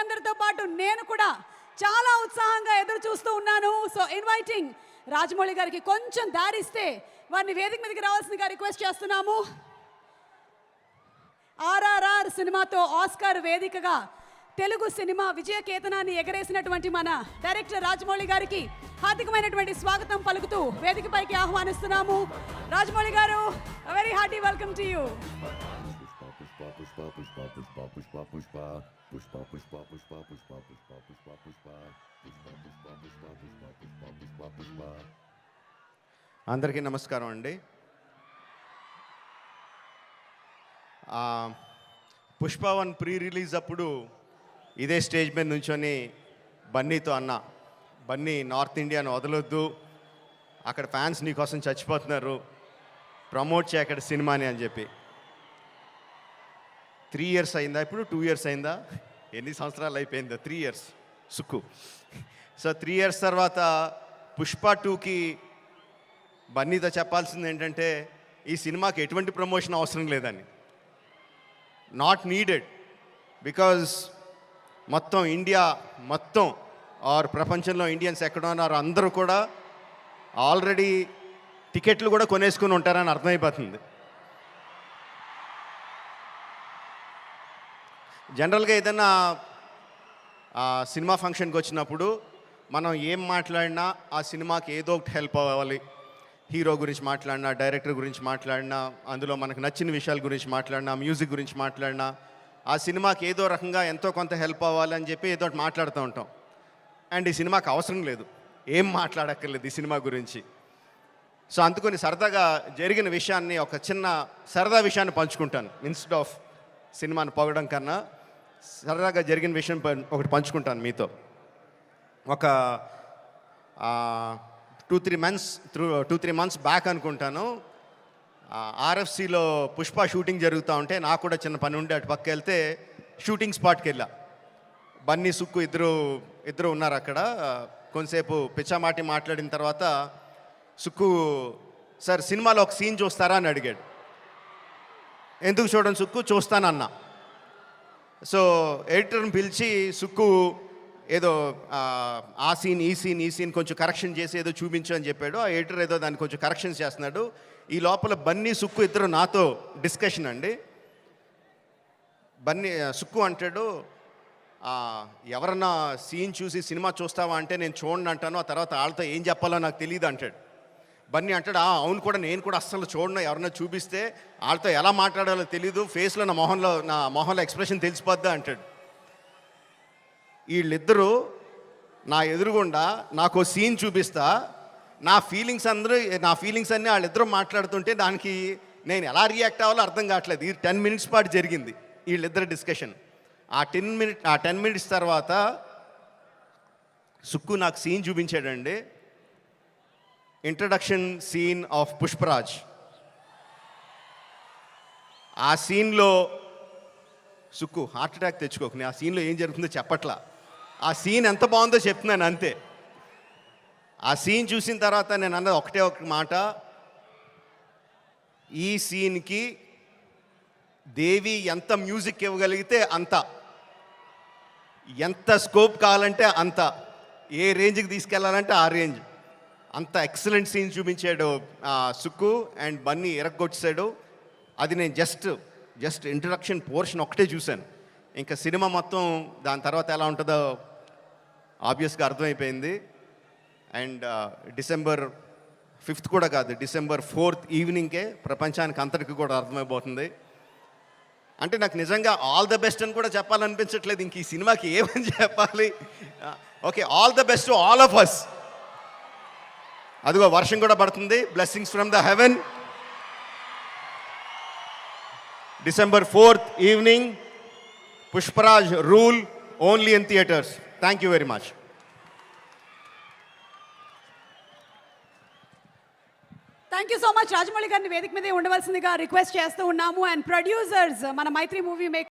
అందరితో పాటు నేను కూడా చాలా ఉత్సాహంగా ఎదురు చూస్తూ ఉన్నాను. సో ఇన్వైటింగ్ రాజమౌళి గారికి కొంచెం దారిస్తే వారిని వేదిక మీదకి రావాల్సిందిగా రిక్వెస్ట్ చేస్తున్నాము. ఆర్ఆర్ఆర్ సినిమాతో ఆస్కార్ వేదికగా తెలుగు సినిమా విజయకేతనాన్ని ఎగరేసినటువంటి మన డైరెక్టర్ రాజమౌళి గారికి హార్దికమైనటువంటి స్వాగతం పలుకుతూ వేదికపైకి ఆహ్వానిస్తున్నాము. రాజమౌళి గారు, very hearty welcome to you. అందరికీ నమస్కారం అండి. పుష్ప 1 ప్రీ రిలీజ్ అప్పుడు ఇదే స్టేజ్ మీద నుంచొని బన్నీతో అన్న, బన్నీ నార్త్ ఇండియాను వదలొద్దు, అక్కడ ఫ్యాన్స్ నీకోసం చచ్చిపోతున్నారు, ప్రమోట్ చేయ అక్కడ సినిమాని అని చెప్పి. 3 years అయిందా, ఇప్పుడు 2 years అయిందా, ఎన్ని సంవత్సరాలు అయిపోయిందా? 3 years సుక్కు. సో 3 years తర్వాత పుష్ప 2కి బన్నీతో చెప్పాల్సింది ఏంటంటే ఈ సినిమాకి ఎటువంటి ప్రమోషన్ అవసరం లేదని. నాట్ నీడెడ్, బికాజ్ మొత్తం ఇండియా మొత్తం ఆర్ ప్రపంచంలో ఇండియన్స్ ఎక్కడ ఉన్నారో అందరూ కూడా ఆల్రెడీ టికెట్లు కూడా కొనేసుకుని ఉంటారని అర్థమైపోతుంది. జనరల్గా ఏదైనా సినిమా ఫంక్షన్కి వచ్చినప్పుడు మనం ఏం మాట్లాడినా ఆ సినిమాకి ఏదో ఒకటి హెల్ప్ అవ్వాలి. హీరో గురించి మాట్లాడినా, డైరెక్టర్ గురించి మాట్లాడినా, అందులో మనకు నచ్చిన విషయాల గురించి మాట్లాడినా, మ్యూజిక్ గురించి మాట్లాడినా, ఆ సినిమాకి ఏదో రకంగా ఎంతో కొంత హెల్ప్ అవ్వాలి అని చెప్పి ఏదో ఒకటి మాట్లాడుతూ ఉంటాం. అండ్ ఈ సినిమాకి అవసరం లేదు, ఏం మాట్లాడక్కర్లేదు ఈ సినిమా గురించి. సో అందుకని సరదాగా జరిగిన విషయాన్ని, ఒక చిన్న సరదా విషయాన్ని పంచుకుంటాను. ఇన్స్టెడ్ ఆఫ్ సినిమాని పొగడం కన్నా సరదాగా జరిగిన విషయం ఒకటి పంచుకుంటాను మీతో. ఒక 2-3 months బ్యాక్ అనుకుంటాను, ఆర్ఎఫ్సిలో పుష్ప షూటింగ్ జరుగుతూ ఉంటే నాకు కూడా చిన్న పని ఉండి అటు పక్క వెళ్తే షూటింగ్ స్పాట్కి వెళ్ళా. బన్నీ, సుక్కు ఇద్దరు ఉన్నారు అక్కడ. కొంతసేపు పిచ్చామాటి మాట్లాడిన తర్వాత సుక్కు, సార్ సినిమాలో ఒక సీన్ చూస్తారా అని అడిగాడు. ఎందుకు చూడండి సుక్కు, చూస్తానన్నా. సో ఎడిటర్ని పిలిచి సుక్కు ఏదో ఆ సీన్ ఈ సీన్ కొంచెం కరెక్షన్ చేసి ఏదో చూపించు అని చెప్పాడు. ఆ ఎడిటర్ ఏదో దాన్ని కొంచెం కరెక్షన్స్ చేస్తున్నాడు. ఈ లోపల బన్నీ, సుక్కు ఇద్దరు నాతో డిస్కషన్ అండి. బన్నీ, సుక్కు అంటాడు, ఎవరన్నా సీన్ చూసి సినిమా చూస్తావా అంటే నేను చూడండి అంటాను, ఆ తర్వాత వాళ్ళతో ఏం చెప్పాలో నాకు తెలియదు అంటాడు. బన్నీ అంటాడు, అవును కూడా, నేను కూడా అస్సలు చూడను, ఎవరన్నా చూపిస్తే వాళ్ళతో ఎలా మాట్లాడాలో తెలీదు, ఫేస్లో నా మొహంలో ఎక్స్ప్రెషన్ తెలిసిపోద్దా అంటాడు. వీళ్ళిద్దరూ నా ఎదురుగుండా నాకు సీన్ చూపిస్తా, నా ఫీలింగ్స్ అన్నీ వాళ్ళిద్దరూ మాట్లాడుతుంటే దానికి నేను ఎలా రియాక్ట్ అవ్వాలో అర్థం కావట్లేదు. ఈ 10 minutes పాటు జరిగింది వీళ్ళిద్దరు డిస్కషన్. ఆ 10 minutes తర్వాత సుక్కు నాకు సీన్ చూపించాడండి. Introduction scene of Pushparaj. ఆ సీన్లో సుక్కు హార్ట్ అటాక్ తెచ్చుకోకు, ఆ సీన్లో ఏం జరుగుతుందో చెప్పట్లా, ఆ సీన్ ఎంత బాగుందో చెప్తున్నాను అంతే. ఆ సీన్ చూసిన తర్వాత నేను అన్నది ఒకటే ఒక మాట, ఈ సీన్కి దేవి ఎంత మ్యూజిక్ ఇవ్వగలిగితే అంత, ఎంత స్కోప్ కావాలంటే అంత, ఏ రేంజ్కి తీసుకెళ్లాలంటే ఆ రేంజ్, అంత ఎక్సలెంట్ సీన్ చూపించాడు సుక్కు. అండ్ బన్నీ ఎరగొచ్చాడు. అది నేను జస్ట్ ఇంట్రడక్షన్ పోర్షన్ ఒకటే చూశాను. ఇంకా సినిమా మొత్తం దాని తర్వాత ఎలా ఉంటుందో ఆబ్వియస్గా అర్థమైపోయింది. అండ్ December 5th కూడా కాదు, December 4th ఈవినింగ్కే ప్రపంచానికి అంతటికి కూడా అర్థమైపోతుంది. అంటే నాకు నిజంగా ఆల్ ద బెస్ట్ అని కూడా చెప్పాలనిపించట్లేదు, ఇంక ఈ సినిమాకి ఏమని చెప్పాలి. Okay, all the best to all of us. అదిగో వర్షం కూడా పడుతుంది, blessings from the heaven. December 4th evening, Pushparaj rule, only in theatres. Thank you very much. Thank you so much. Rajamouli గారిని వేదిక మీదే ఉండవలసిందిగా రిక్వెస్ట్ చేస్తూ ఉన్నాము. అండ్ ప్రొడ్యూసర్స్, మన మైత్రి మూవీ మేకర్